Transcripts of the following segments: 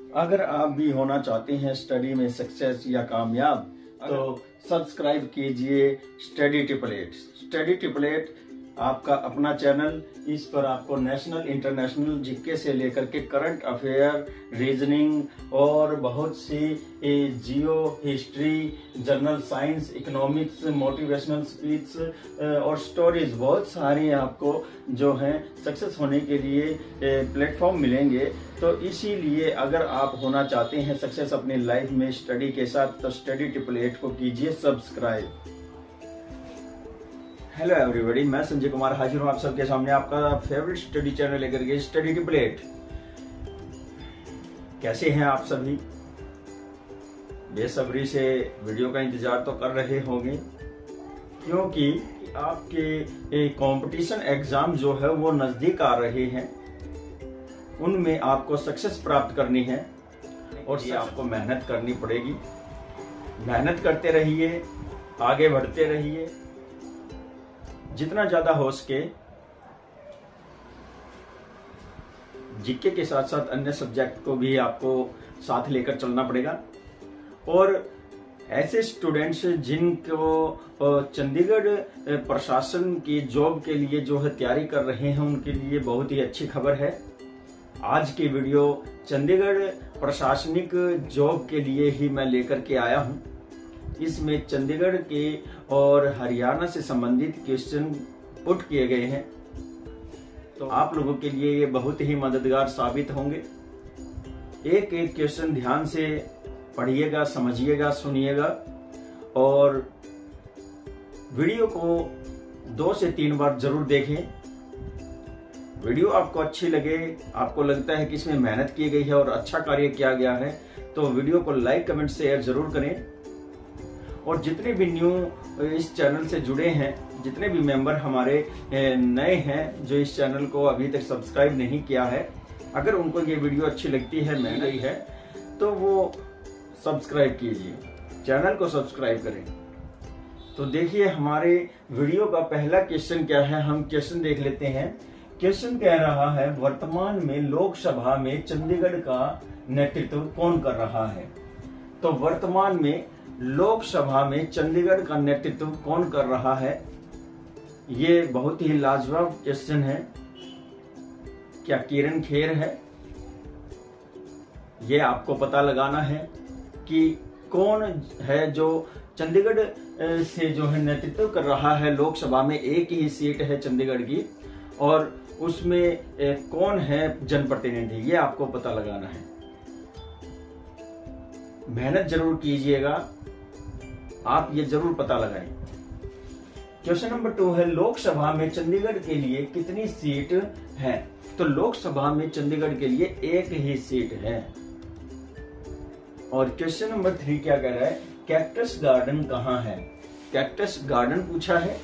अगर आप भी होना चाहते हैं स्टडी में सक्सेस या कामयाब, तो सब्सक्राइब कीजिए स्टडी ट्रिपलेट। स्टडी ट्रिपलेट आपका अपना चैनल। इस पर आपको नेशनल इंटरनेशनल जीके से लेकर के करंट अफेयर, रीजनिंग और बहुत सी geo, history, general science, economics, motivational speech और स्टोरीज, बहुत सारी आपको जो है सक्सेस होने के लिए प्लेटफॉर्म मिलेंगे। तो इसीलिए अगर आप होना चाहते हैं सक्सेस अपनी लाइफ में स्टडी के साथ, तो स्टडी ट्रिपलेट को कीजिए सब्सक्राइब। हेलो एवरीबॉडी, मैं संजय कुमार हाजिर हूं आप सबके सामने आपका फेवरेट स्टडी चैनल लेकर के स्टडी ट्रिपलेट। कैसे हैं आप सभी? बेसब्री से वीडियो का इंतजार तो कर रहे होंगे, क्योंकि आपके कंपटीशन एग्जाम जो है वो नजदीक आ रहे हैं। उनमें आपको सक्सेस प्राप्त करनी है और ये आपको मेहनत करनी पड़ेगी। मेहनत करते रहिए, आगे बढ़ते रहिए, जितना ज्यादा हो सके। जीके के साथ साथ अन्य सब्जेक्ट को भी आपको साथ लेकर चलना पड़ेगा। और ऐसे स्टूडेंट्स जिनको चंडीगढ़ प्रशासन की जॉब के लिए जो है तैयारी कर रहे हैं, उनके लिए बहुत ही अच्छी खबर है। आज की वीडियो चंडीगढ़ प्रशासनिक जॉब के लिए ही मैं लेकर के आया हूं। इसमें चंडीगढ़ के और हरियाणा से संबंधित क्वेश्चन पुट किए गए हैं, तो आप लोगों के लिए ये बहुत ही मददगार साबित होंगे। एक एक क्वेश्चन ध्यान से पढ़िएगा, समझिएगा, सुनिएगा और वीडियो को 2 से 3 बार जरूर देखें। वीडियो आपको अच्छी लगे, आपको लगता है कि इसमें मेहनत की गई है और अच्छा कार्य किया गया है, तो वीडियो को लाइक, कमेंट, शेयर जरूर करें। और जितने भी न्यू इस चैनल से जुड़े हैं, जितने भी मेंबर हमारे नए हैं जो इस चैनल को अभी तक सब्सक्राइब नहीं किया है, अगर उनको ये वीडियो अच्छी लगती है, मेहनत है, तो वो सब्सक्राइब कीजिए, चैनल को सब्सक्राइब करें। तो देखिए हमारे वीडियो का पहला क्वेश्चन क्या है, हम क्वेश्चन देख लेते हैं। क्वेश्चन कह रहा है, वर्तमान में लोकसभा में चंडीगढ़ का नेतृत्व कौन कर रहा है? तो वर्तमान में लोकसभा में चंडीगढ़ का नेतृत्व कौन कर रहा है? ये बहुत ही लाजवाब क्वेश्चन है। क्या किरण खेर है? ये आपको पता लगाना है कि कौन है जो चंडीगढ़ से जो है नेतृत्व कर रहा है। लोकसभा में एक ही सीट है चंडीगढ़ की, और उसमें कौन है जनप्रतिनिधि, ये आपको पता लगाना है। मेहनत जरूर कीजिएगा, आप ये जरूर पता लगाएं। क्वेश्चन नंबर 2 है, लोकसभा में चंडीगढ़ के लिए कितनी सीट है? तो लोकसभा में चंडीगढ़ के लिए एक ही सीट है। और क्वेश्चन नंबर 3 क्या कह रहा है, कैक्टस गार्डन कहाँ है? कैक्टस गार्डन पूछा है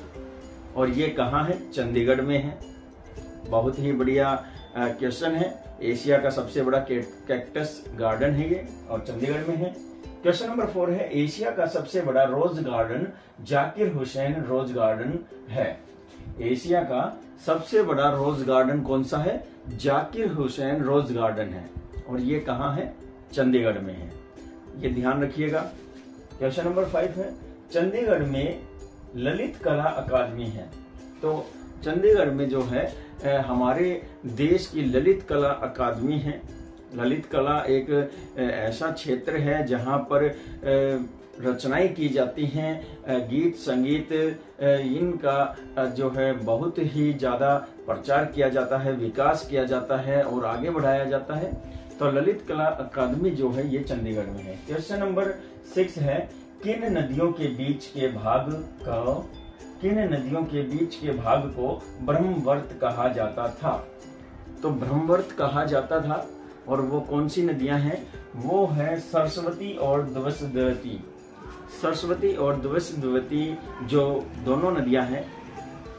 और ये कहाँ है? चंडीगढ़ में है। बहुत ही बढ़िया क्वेश्चन है। एशिया का सबसे बड़ा कैक्टस गार्डन है ये, और चंडीगढ़ में है। क्वेश्चन नंबर 4 है, एशिया का सबसे बड़ा rose garden Zakir Hussain rose garden है। एशिया का सबसे बड़ा रोज गार्डन कौन सा है? जाकिर हुसैन रोज गार्डन है, और ये कहाँ है? चंडीगढ़ में है। ये ध्यान रखिएगा। क्वेश्चन नंबर 5 है, चंडीगढ़ में ललित कला अकादमी है। तो चंडीगढ़ में जो है हमारे देश की ललित कला अकादमी है। ललित कला एक ऐसा क्षेत्र है जहां पर रचनाएं की जाती हैं, गीत, संगीत, इनका जो है बहुत ही ज्यादा प्रचार किया जाता है, विकास किया जाता है और आगे बढ़ाया जाता है। तो ललित कला अकादमी जो है ये चंडीगढ़ में है। क्वेश्चन नंबर 6 है, किन नदियों के बीच के भाग को ब्रह्मवर्त कहा जाता था? तो ब्रह्मवर्त कहा जाता था, और वो कौन सी नदियां हैं? वो है सरस्वती और द्वसद्वती। सरस्वती और द्वसद्वती जो दोनों नदियां हैं,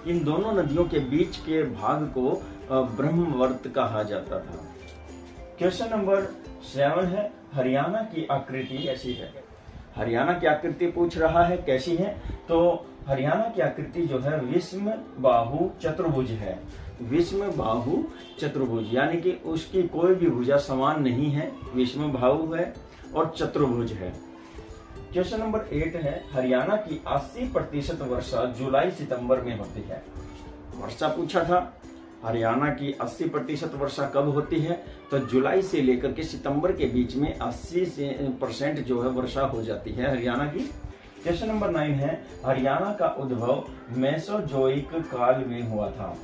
इन दोनों नदियों के बीच के भाग को ब्रह्मवर्त कहा जाता था। क्वेश्चन नंबर 7 है, हरियाणा की आकृति कैसी है? हरियाणा की आकृति पूछ रहा है, कैसी है? तो हरियाणा की आकृति जो है विषम बाहु चतुर्भुज है। विषम बाहु चतुर्भुज, यानी कि उसकी कोई भी भुजा समान नहीं है, विषम बाहु है और चतुर्भुज है। क्वेश्चन नंबर 8 है, हरियाणा की 80% वर्षा जुलाई सितंबर में होती है। वर्षा पूछा था, हरियाणा की 80% वर्षा कब होती है, तो जुलाई से लेकर के सितंबर के बीच में 80% जो है वर्षा हो जाती है हरियाणा की। क्वेश्चन नंबर 9 है, हरियाणा का उद्भव मेसोजोइक काल में हुआ था।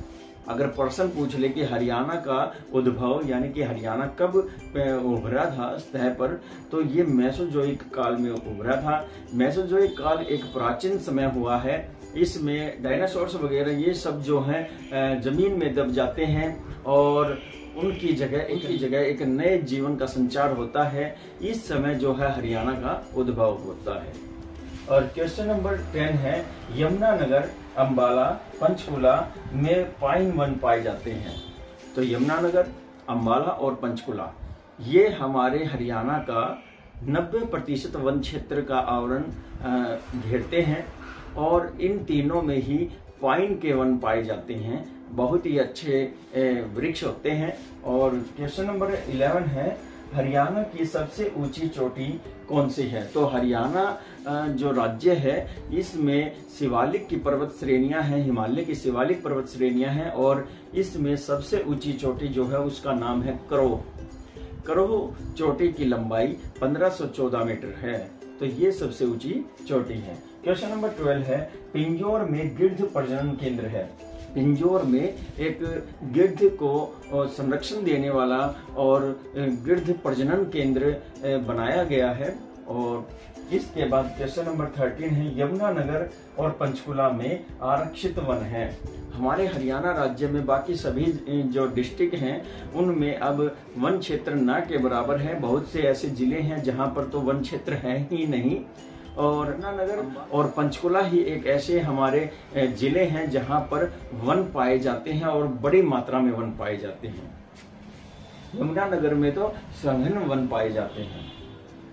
अगर प्रश्न पूछ ले कि हरियाणा का उद्भव यानी कि हरियाणा कब उभरा था सतह पर, तो ये मेसोजोइक काल में उभरा था। मेसोजोइक काल एक प्राचीन समय हुआ है, इसमें डायनासोर्स वगैरह ये सब जो हैं जमीन में दब जाते हैं और उनकी जगह एक नए जीवन का संचार होता है। इस समय जो है हरियाणा का उद्भव होता है। और क्वेश्चन नंबर 10 है, यमुनानगर, अंबाला, पंचकुला में पाइन वन पाए जाते हैं। तो यमुनानगर, अंबाला और पंचकुला ये हमारे हरियाणा का 90% वन क्षेत्र का आवरण घेरते हैं और इन तीनों में ही पाइन के वन पाए जाते हैं। बहुत ही अच्छे वृक्ष होते हैं। और क्वेश्चन नंबर 11 है, हरियाणा की सबसे ऊंची चोटी कौन सी है। तो हरियाणा जो राज्य है इसमें शिवालिक की पर्वत श्रेणियां हैं, हिमालय की शिवालिक पर्वत श्रेणियां हैं और इसमें सबसे ऊंची चोटी जो है उसका नाम है करोह। करोह चोटी की लंबाई 1514 मीटर है। तो ये सबसे ऊंची चोटी है। क्वेश्चन नंबर 12 है, पिंजौर में गिद्ध प्रजनन केंद्र है। पिंजौर में एक गिद्ध को संरक्षण देने वाला और गिद्ध प्रजनन केंद्र बनाया गया है। और इसके बाद क्वेश्चन नंबर 13 है, यमुनानगर और पंचकुला में आरक्षित वन है। हमारे हरियाणा राज्य में बाकी सभी जो डिस्ट्रिक्ट हैं उनमें अब वन क्षेत्र न के बराबर है। बहुत से ऐसे जिले हैं जहां पर तो वन क्षेत्र है ही नहीं और यमुनानगर और पंचकुला ही एक ऐसे हमारे जिले हैं जहां पर वन पाए जाते हैं और बड़ी मात्रा में वन पाए जाते हैं। यमुनानगर में तो सघन वन पाए जाते हैं।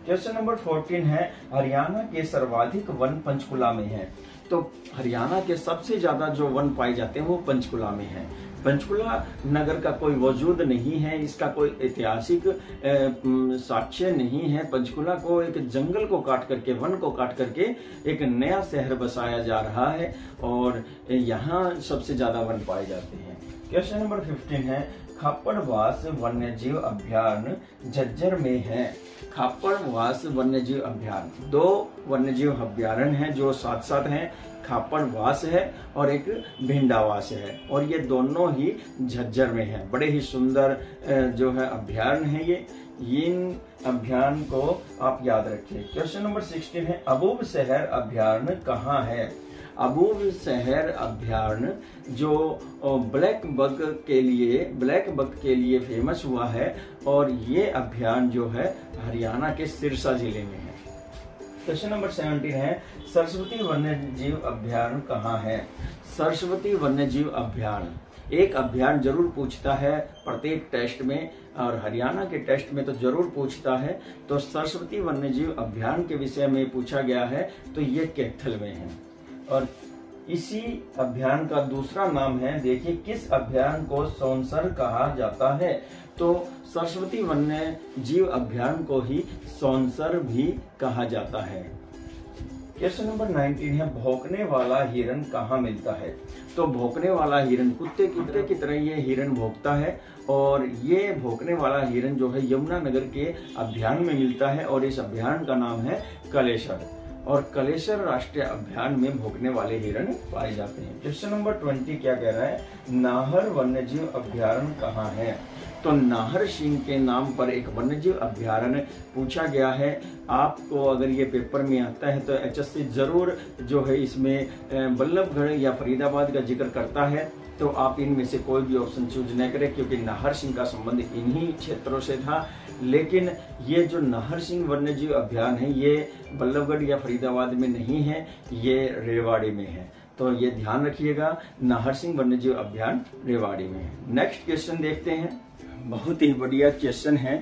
क्वेश्चन नंबर 14 है, हरियाणा के सर्वाधिक वन पंचकुला में है। तो हरियाणा के सबसे ज्यादा जो वन पाए जाते हैं वो पंचकुला में है। पंचकुला नगर का कोई वजूद नहीं है, इसका कोई ऐतिहासिक साक्ष्य नहीं है। पंचकुला को एक जंगल को काट करके, वन को काट करके एक नया शहर बसाया जा रहा है और यहाँ सबसे ज्यादा वन पाए जाते हैं। क्वेश्चन नंबर 15 है, खापड़वास वन्यजीव अभयारण्य झज्जर में है। खापड़वास वन्यजीव अभयारण्य 2 वन्यजीव अभयारण्य हैं जो साथ साथ हैं। खापड़वास है और एक भिंडावास है और ये दोनों ही झज्जर में है। बड़े ही सुंदर जो है अभयारण्य है ये। इन अभयारण्य को आप याद रखिए। क्वेश्चन नंबर 16 है, अबूब शहर अभयारण्य कहाँ है। अबूब शहर अभयारण्य जो ब्लैक बग के लिए फेमस हुआ है और ये अभयारण्य जो है हरियाणा के सिरसा जिले में है। क्वेश्चन नंबर 17 है, सरस्वती वन्यजीव अभयारण्य कहाँ है। सरस्वती वन्यजीव अभयारण्य एक अभयारण्य जरूर पूछता है प्रत्येक टेस्ट में और हरियाणा के टेस्ट में तो जरूर पूछता है। तो सरस्वती वन्यजीव अभयारण्य के विषय में पूछा गया है तो ये कैथल में है। और इसी अभियान का दूसरा नाम है, देखिए किस अभियान को सोनसर कहा जाता है। तो सरस्वती वन्य जीव अभियान को ही सोनसर भी कहा जाता है। क्वेश्चन नंबर 19 है, भौंकने वाला हिरन कहाँ मिलता है। तो भौंकने वाला हिरन कुत्ते की तरह ये हिरन भौंकता है और ये भौंकने वाला हिरन जो है यमुनानगर के अभयारण्य में मिलता है और इस अभयारण्य का नाम है कलेसर। और कलेसर राष्ट्रीय अभयारण्य में भौंकने वाले हिरन पाए जाते हैं। क्वेश्चन नंबर 20 क्या कह रहा है, नाहर वन्यजीव अभयारण्य कहाँ है। तो नाहर सिंह के नाम पर एक वन्यजीव अभयारण्य पूछा गया है। आपको अगर ये पेपर में आता है तो HSC जरूर जो है इसमें बल्लभगढ़ या फरीदाबाद का जिक्र करता है। तो आप इनमें से कोई भी ऑप्शन चूज न करें क्योंकि नाहर सिंह का संबंध इन्हीं क्षेत्रों से था। लेकिन ये जो नाहर सिंह वन्यजीव अभयारण्य है ये बल्लभगढ़ या फरीदाबाद में नहीं है, ये रेवाड़ी में है। तो ये ध्यान रखिएगा, नाहर सिंह वन्यजीव अभयारण्य रेवाड़ी में है। नेक्स्ट क्वेश्चन देखते हैं। बहुत ही बढ़िया क्वेश्चन है।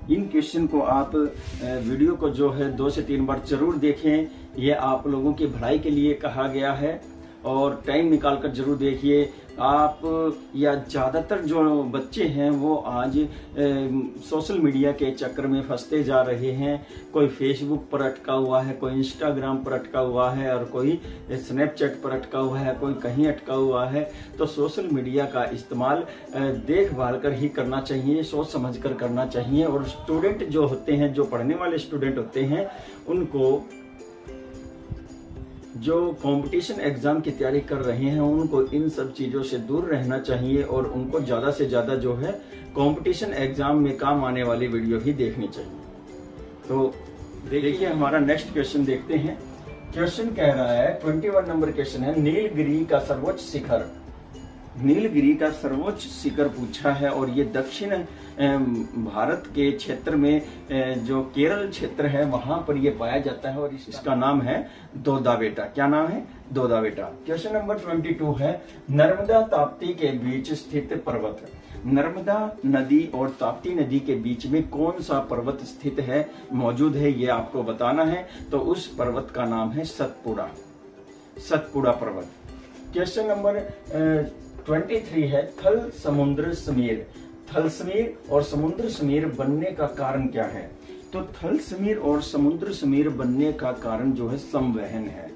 इन क्वेश्चन को आप वीडियो को जो है 2 से 3 बार जरूर देखें। ये आप लोगों की भलाई के लिए कहा गया है और टाइम निकाल कर जरूर देखिए। आप या ज्यादातर जो बच्चे हैं वो आज सोशल मीडिया के चक्कर में फंसते जा रहे हैं। कोई फेसबुक पर अटका हुआ है, कोई इंस्टाग्राम पर अटका हुआ है और कोई स्नैपचैट पर अटका हुआ है, कोई कहीं अटका हुआ है। तो सोशल मीडिया का इस्तेमाल देखभाल कर ही करना चाहिए, सोच समझ कर करना चाहिए। और स्टूडेंट जो होते हैं, जो पढ़ने वाले स्टूडेंट होते हैं, उनको जो कंपटीशन एग्जाम की तैयारी कर रहे हैं उनको इन सब चीजों से दूर रहना चाहिए और उनको ज्यादा से ज्यादा जो है कंपटीशन एग्जाम में काम आने वाली वीडियो ही देखनी चाहिए। तो देखिए हमारा नेक्स्ट क्वेश्चन देखते हैं। क्वेश्चन कह रहा है 21 नंबर क्वेश्चन है, नीलगिरी का सर्वोच्च शिखर। नीलगिरी का सर्वोच्च शिखर पूछा है और ये दक्षिण भारत के क्षेत्र में जो केरल क्षेत्र है वहां पर ये पाया जाता है और इसका नाम है दोदाबेटा। क्या नाम है? दोदाबेटा। क्वेश्चन नंबर 22 है, नर्मदा ताप्ती के बीच स्थित पर्वत। नर्मदा नदी और ताप्ती नदी के बीच में कौन सा पर्वत स्थित है, मौजूद है, ये आपको बताना है। तो उस पर्वत का नाम है सतपुड़ा, सतपुड़ा पर्वत। क्वेश्चन नंबर 23 है, थल समुद्र समीर। थल समीर और समुद्र समीर बनने का कारण क्या है? तो थल समीर और समुद्र समीर बनने का कारण जो है संवहन है।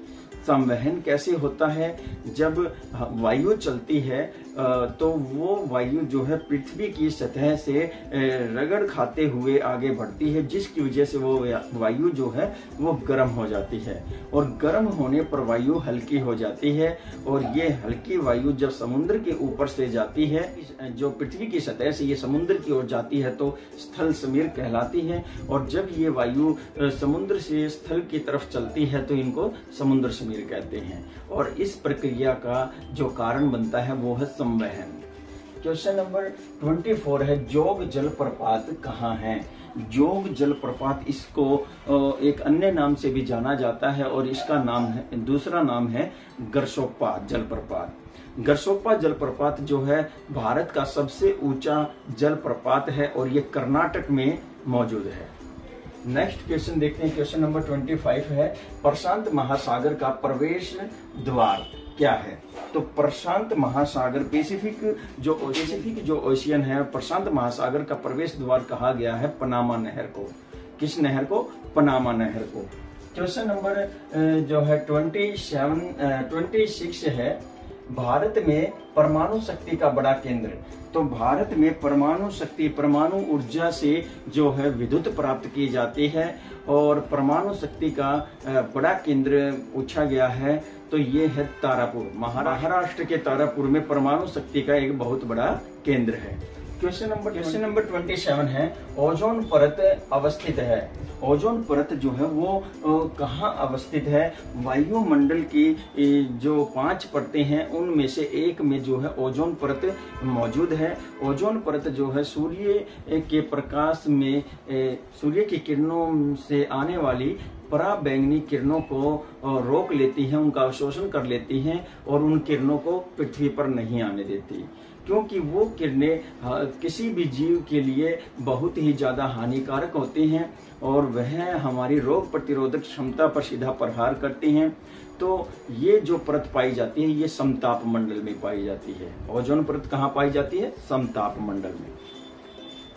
संवहन कैसे होता है? जब वायु चलती है तो वो वायु जो है पृथ्वी की सतह से रगड़ खाते हुए आगे बढ़ती है, जिसकी वजह से वो वायु जो है वो गर्म हो जाती है और गर्म होने पर वायु हल्की हो जाती है। और ये हल्की वायु जब समुद्र के ऊपर से जाती है, जो पृथ्वी की सतह से ये समुद्र की ओर जाती है तो स्थल समीर कहलाती है। और जब ये वायु समुद्र से स्थल की तरफ चलती है तो इनको समुद्र समीर कहते हैं। और इस प्रक्रिया का जो कारण बनता है वो है संवहन। क्वेश्चन नंबर 24 है, जोग जलप्रपात कहाँ है? जोग जलप्रपात, इसको एक अन्य नाम से भी जाना जाता है और इसका नाम है, दूसरा नाम है गरसोप्पा जलप्रपात। गरसोप्पा जलप्रपात जो है भारत का सबसे ऊंचा जलप्रपात है और ये कर्नाटक में मौजूद है। नेक्स्ट क्वेश्चन देखते हैं। क्वेश्चन नंबर 25 है, प्रशांत महासागर का प्रवेश द्वार क्या है? तो प्रशांत महासागर, पैसिफिक जो ओशियन है, प्रशांत महासागर का प्रवेश द्वार कहा गया है पनामा नहर को। किस नहर को? पनामा नहर को। क्वेश्चन नंबर जो है 26 है, भारत में परमाणु शक्ति का बड़ा केंद्र। तो भारत में परमाणु शक्ति, परमाणु ऊर्जा से जो है विद्युत प्राप्त की जाती है और परमाणु शक्ति का बड़ा केंद्र पूछा गया है तो ये है तारापुर। महाराष्ट्र के तारापुर में परमाणु शक्ति का एक बहुत बड़ा केंद्र है। क्वेश्चन नंबर 27 है, ओजोन परत अवस्थित है। ओजोन परत जो है वो कहाँ अवस्थित है? वायुमंडल की जो 5 परतें हैं उनमें से एक में जो है ओजोन परत मौजूद है। ओजोन परत जो है सूर्य के प्रकाश में, सूर्य की किरणों से आने वाली पराबैंगनी किरणों को रोक लेती है, उनका अवशोषण कर लेती हैं और उन किरणों को पृथ्वी पर नहीं आने देती, क्योंकि वो किरणें किसी भी जीव के लिए बहुत ही ज्यादा हानिकारक होती हैं और वह हमारी रोग प्रतिरोधक क्षमता पर सीधा प्रहार करती हैं। तो ये जो परत पाई जाती है ये समताप मंडल में पाई जाती है। ओजोन परत कहाँ पाई जाती है? समताप मंडल में।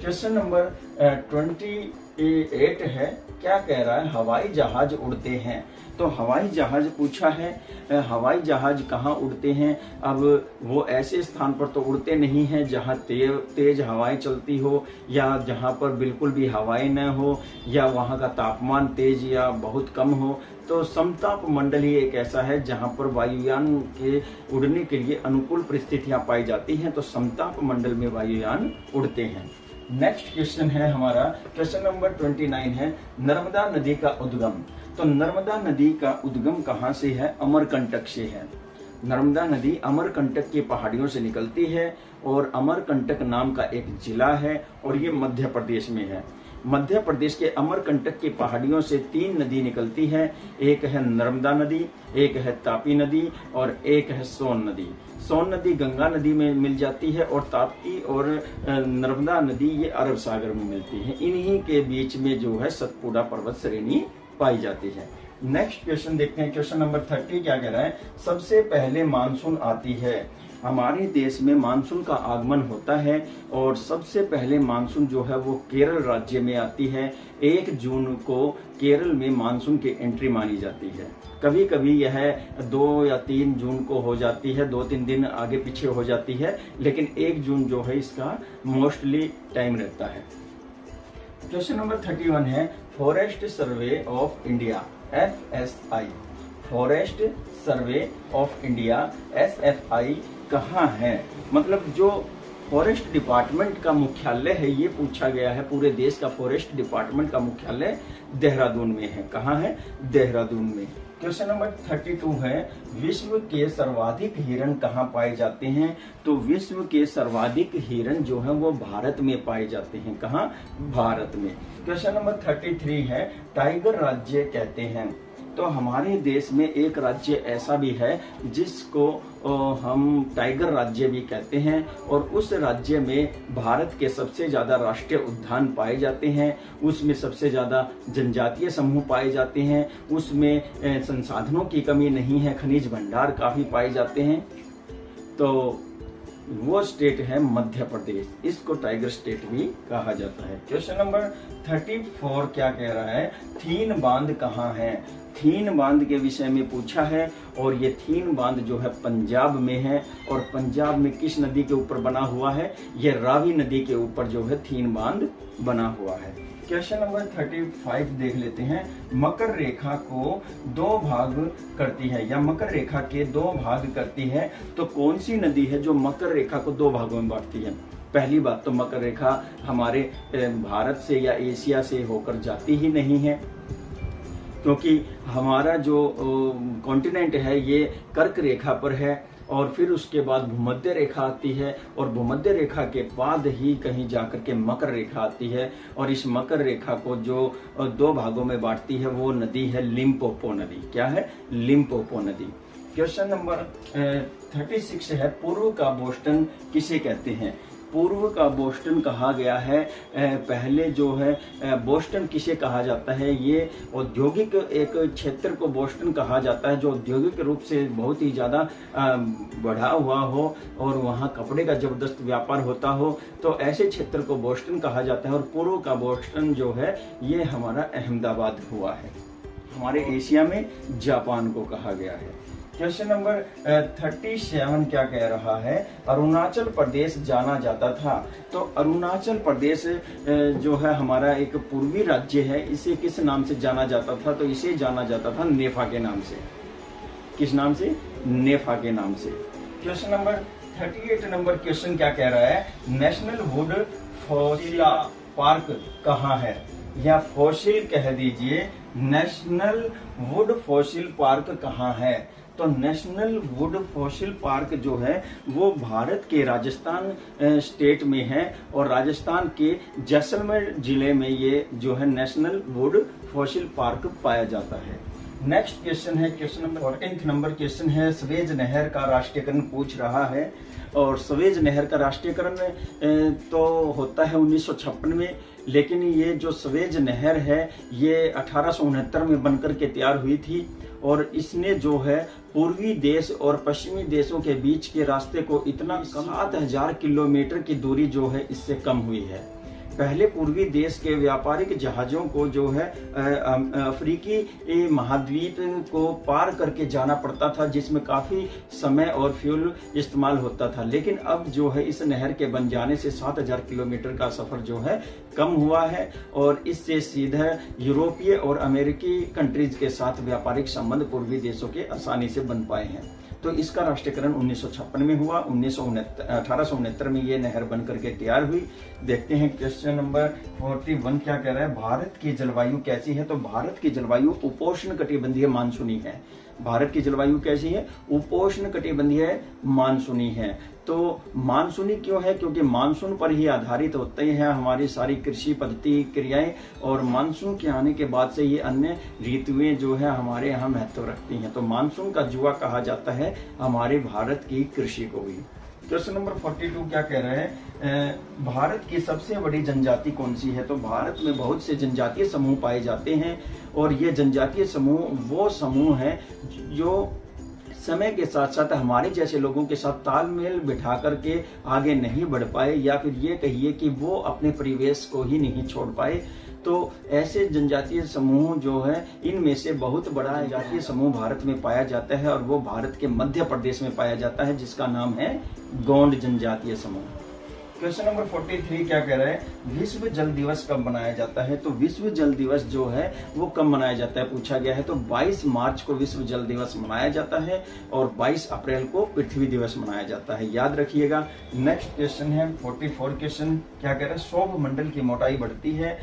क्वेश्चन नंबर 28 है, क्या कह रहा है? हवाई जहाज उड़ते हैं। तो हवाई जहाज पूछा है, हवाई जहाज कहाँ उड़ते हैं? अब वो ऐसे स्थान पर तो उड़ते नहीं हैं जहाँ तेज हवाएं चलती हो या जहाँ पर बिल्कुल भी हवाएं न हो या वहाँ का तापमान तेज या बहुत कम हो। तो समताप मंडल ही एक ऐसा है जहाँ पर वायुयान के उड़ने के लिए अनुकूल परिस्थितियां पाई जाती हैं। तो समताप मंडल में वायुयान उड़ते हैं। नेक्स्ट क्वेश्चन है हमारा, क्वेश्चन नंबर 29 है, नर्मदा नदी का उद्गम। तो नर्मदा नदी का उद्गम कहाँ से है? अमरकंटक से है। नर्मदा नदी अमरकंटक की पहाड़ियों से निकलती है और अमरकंटक नाम का एक जिला है और ये मध्य प्रदेश में है। मध्य प्रदेश के अमरकंटक की पहाड़ियों से 3 नदी निकलती है, एक है नर्मदा नदी, एक है तापी नदी और एक है सोन नदी। सोन नदी गंगा नदी में मिल जाती है और ताप्ती और नर्मदा नदी ये अरब सागर में मिलती है। इन्हीं के बीच में जो है सतपुड़ा पर्वत श्रेणी पाई जाती है। नेक्स्ट क्वेश्चन देखते हैं। क्वेश्चन नंबर 30 क्या कह रहा है, सबसे पहले मानसून आती है। हमारे देश में मानसून का आगमन होता है और सबसे पहले मानसून जो है वो केरल राज्य में आती है। 1 जून को केरल में मानसून की एंट्री मानी जाती है। कभी कभी यह 2 या 3 जून को हो जाती है, 2-3 दिन आगे पीछे हो जाती है, लेकिन 1 जून जो है इसका मोस्टली टाइम रहता है। क्वेश्चन नंबर 31 है, forest survey of India FSI, forest survey of India SFI कहाँ है? मतलब जो फॉरेस्ट डिपार्टमेंट का मुख्यालय है ये पूछा गया है। पूरे देश का फॉरेस्ट डिपार्टमेंट का मुख्यालय देहरादून में है। कहाँ है? देहरादून में। क्वेश्चन नंबर 32 है, विश्व के सर्वाधिक हिरण कहाँ पाए जाते हैं? तो विश्व के सर्वाधिक हिरण जो है वो भारत में पाए जाते हैं। कहाँ? भारत में। क्वेश्चन नंबर 33 है, टाइगर राज्य कहते हैं। तो हमारे देश में एक राज्य ऐसा भी है जिसको हम टाइगर राज्य भी कहते हैं और उस राज्य में भारत के सबसे ज्यादा राष्ट्रीय उद्यान पाए जाते हैं, उसमें सबसे ज्यादा जनजातीय समूह पाए जाते हैं, उसमें संसाधनों की कमी नहीं है, खनिज भंडार काफी पाए जाते हैं। तो वो स्टेट है मध्य प्रदेश, इसको टाइगर स्टेट भी कहा जाता है। क्वेश्चन नंबर 34 क्या कह रहा है, थीन बांध कहाँ है? थीन बांध के विषय में पूछा है और ये थीन बांध जो है पंजाब में है और पंजाब में किस नदी के ऊपर बना हुआ है? ये रावी नदी के ऊपर जो है थीन बांध बना हुआ है। क्वेश्चन नंबर 35 देख लेते हैं, मकर रेखा को 2 भाग करती है या मकर रेखा के 2 भाग करती है। तो कौन सी नदी है जो मकर रेखा को 2 भागों में बांटती है? पहली बात तो मकर रेखा हमारे भारत से या एशिया से होकर जाती ही नहीं है, क्योंकि हमारा जो कॉन्टिनेंट है ये कर्क रेखा पर है और फिर उसके बाद भूमध्य रेखा आती है और भूमध्य रेखा के बाद ही कहीं जाकर के मकर रेखा आती है और इस मकर रेखा को जो 2 भागों में बांटती है वो नदी है लिम्पोपो नदी। क्या है? लिम्पोपो नदी। क्वेश्चन नंबर 36 है, पूर्व का बोस्टन किसे कहते हैं? पूर्व का बोस्टन कहा गया है। पहले जो है बोस्टन किसे कहा जाता है? ये औद्योगिक एक क्षेत्र को बोस्टन कहा जाता है जो औद्योगिक रूप से बहुत ही ज्यादा बढ़ा हुआ हो और वहाँ कपड़े का जबरदस्त व्यापार होता हो, तो ऐसे क्षेत्र को बोस्टन कहा जाता है। और पूर्व का बोस्टन जो है ये हमारा अहमदाबाद हुआ है। हमारे एशिया में जापान को कहा गया है। क्वेश्चन नंबर 37 क्या कह रहा है, अरुणाचल प्रदेश जाना जाता था। तो अरुणाचल प्रदेश जो है हमारा एक पूर्वी राज्य है, इसे किस नाम से जाना जाता था? तो इसे जाना जाता था नेफा के नाम से। किस नाम से? नेफा के नाम से। क्वेश्चन नंबर 38 नंबर क्वेश्चन क्या कह रहा है, नेशनल वुड फॉसिल पार्क कहाँ है? या फॉसिल कह दीजिए, नेशनल वुड फॉसिल पार्क कहाँ है? तो नेशनल वुड फॉसिल पार्क जो है वो भारत के राजस्थान स्टेट में है और राजस्थान के जैसलमेर जिले में ये जो है नेशनल वुड फॉसिल पार्क पाया जाता है। नेक्स्ट क्वेश्चन है, क्वेश्चन नंबर 14 नंबर क्वेश्चन है, सवेज नहर का राष्ट्रीयकरण पूछ रहा है। और सवेज नहर का राष्ट्रीयकरण तो होता है 1956 में, लेकिन ये जो सवेज नहर है ये 1869 में बनकर के तैयार हुई थी और इसने जो है पूर्वी देश और पश्चिमी देशों के बीच के रास्ते को इतना 7000 किलोमीटर की दूरी जो है इससे कम हुई है। पहले पूर्वी देश के व्यापारिक जहाजों को जो है अफ्रीकी महाद्वीप को पार करके जाना पड़ता था, जिसमें काफी समय और फ्यूल इस्तेमाल होता था। लेकिन अब जो है इस नहर के बन जाने से 7000 किलोमीटर का सफर जो है कम हुआ है और इससे सीधा यूरोपीय और अमेरिकी कंट्रीज के साथ व्यापारिक संबंध पूर्वी देशों के आसानी से बन पाए हैं। तो इसका राष्ट्रीयकरण 1956 में हुआ। 1869 में ये नहर बन करके तैयार हुई। देखते हैं क्वेश्चन नंबर 41 क्या कह रहा है, भारत की जलवायु कैसी है? तो भारत की जलवायु उपोष्ण कटिबंधीय मानसूनी है। भारत की जलवायु कैसी है? उपोष्ण कटिबंधीय मानसूनी है। तो मानसूनी क्यों है? क्योंकि मानसून पर ही आधारित होते हैं हमारी सारी कृषि पद्धति क्रियाएं और मानसून के आने के बाद से ये अन्य ऋतुएं जो है हमारे यहाँ महत्व रखती हैं। तो मानसून का जुआ कहा जाता है हमारे भारत की कृषि को भी। क्वेश्चन नंबर 42 क्या कह रहा है, भारत की सबसे बड़ी जनजाति कौन सी है? तो भारत में बहुत से जनजातीय समूह पाए जाते हैं और ये जनजातीय समूह वो समूह है जो समय के साथ साथ हमारे जैसे लोगों के साथ तालमेल बिठा करके आगे नहीं बढ़ पाए, या फिर ये कहिए कि वो अपने परिवेश को ही नहीं छोड़ पाए। तो ऐसे जनजातीय समूह जो है, इनमें से बहुत बड़ा जनजातीय समूह भारत में पाया जाता है और वो भारत के मध्य प्रदेश में पाया जाता है, जिसका नाम है गोंड जनजातीय समूह। क्वेश्चन नंबर 43 क्या कह रहा है, विश्व जल दिवस कब मनाया जाता है? तो विश्व जल दिवस जो है वो कब मनाया जाता है पूछा गया है। तो 22 मार्च को विश्व जल दिवस मनाया जाता है और 22 अप्रैल को पृथ्वी दिवस मनाया जाता है, याद रखिएगा। नेक्स्ट क्वेश्चन है 44 क्वेश्चन क्या कह रहा है, सौर मंडल की मोटाई बढ़ती है।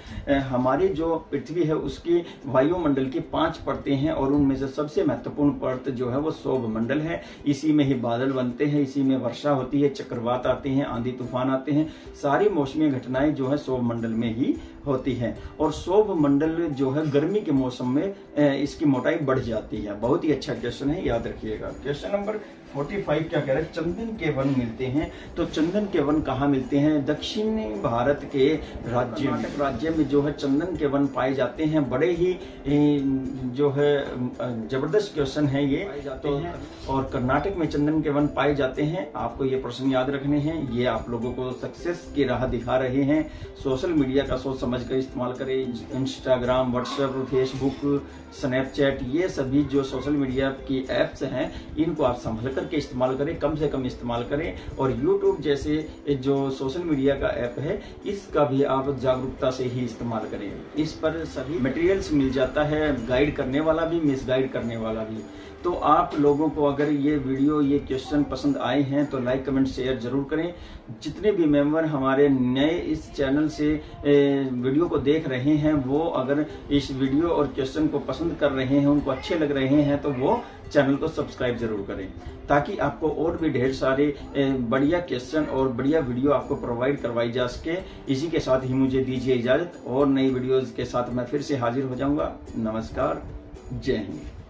हमारी जो पृथ्वी है उसकी वायुमंडल की 5 परतें हैं और उनमें से सबसे महत्वपूर्ण परत जो है वो सौर मंडल है। इसी में ही बादल बनते हैं, इसी में वर्षा होती है, चक्रवात आते हैं, आंधी तूफान आते हैं, सारी मौसमी घटनाएं जो है सौर मंडल में ही होती है। और सौर मंडल जो है गर्मी के मौसम में इसकी मोटाई बढ़ जाती है। बहुत ही अच्छा क्वेश्चन है, याद रखिएगा। क्वेश्चन नंबर 45 क्या कह रहा है, चंदन के वन मिलते हैं। तो चंदन के वन कहाँ मिलते हैं? दक्षिणी भारत के राज्य में जो है चंदन के वन पाए जाते हैं। बड़े ही जो है जबरदस्त क्वेश्चन है ये, पाए जाते हैं। और कर्नाटक में चंदन के वन पाए जाते हैं। आपको ये प्रश्न याद रखने हैं, ये आप लोगों को सक्सेस की राह दिखा रहे हैं। सोशल मीडिया का सोच समझ कर इस्तेमाल करें। इंस्टाग्राम, व्हाट्सएप, फेसबुक, स्नैपचैट, ये सभी जो सोशल मीडिया की एप्स हैं, इनको आप संभल करके इस्तेमाल करें, कम से कम इस्तेमाल करें। और यूट्यूब जैसे जो सोशल मीडिया का ऐप है, इसका भी आप जागरूकता से ही इस्तेमाल करें। इस पर सभी मटेरियल्स मिल जाता है, गाइड करने वाला भी, मिसगाइड करने वाला भी। तो आप लोगों को अगर ये वीडियो, ये क्वेश्चन पसंद आए हैं तो लाइक, कमेंट, शेयर जरूर करें। जितने भी मेंबर हमारे नए इस चैनल से वीडियो को देख रहे हैं, वो अगर इस वीडियो और क्वेश्चन को पसंद कर रहे हैं, उनको अच्छे लग रहे हैं, तो वो चैनल को सब्सक्राइब जरूर करें, ताकि आपको और भी ढेर सारे बढ़िया क्वेश्चन और बढ़िया वीडियो आपको प्रोवाइड करवाई जा सके। इसी के साथ ही मुझे दीजिए इजाजत, और नई वीडियोज के साथ मैं फिर से हाजिर हो जाऊंगा। नमस्कार, जय हिंद।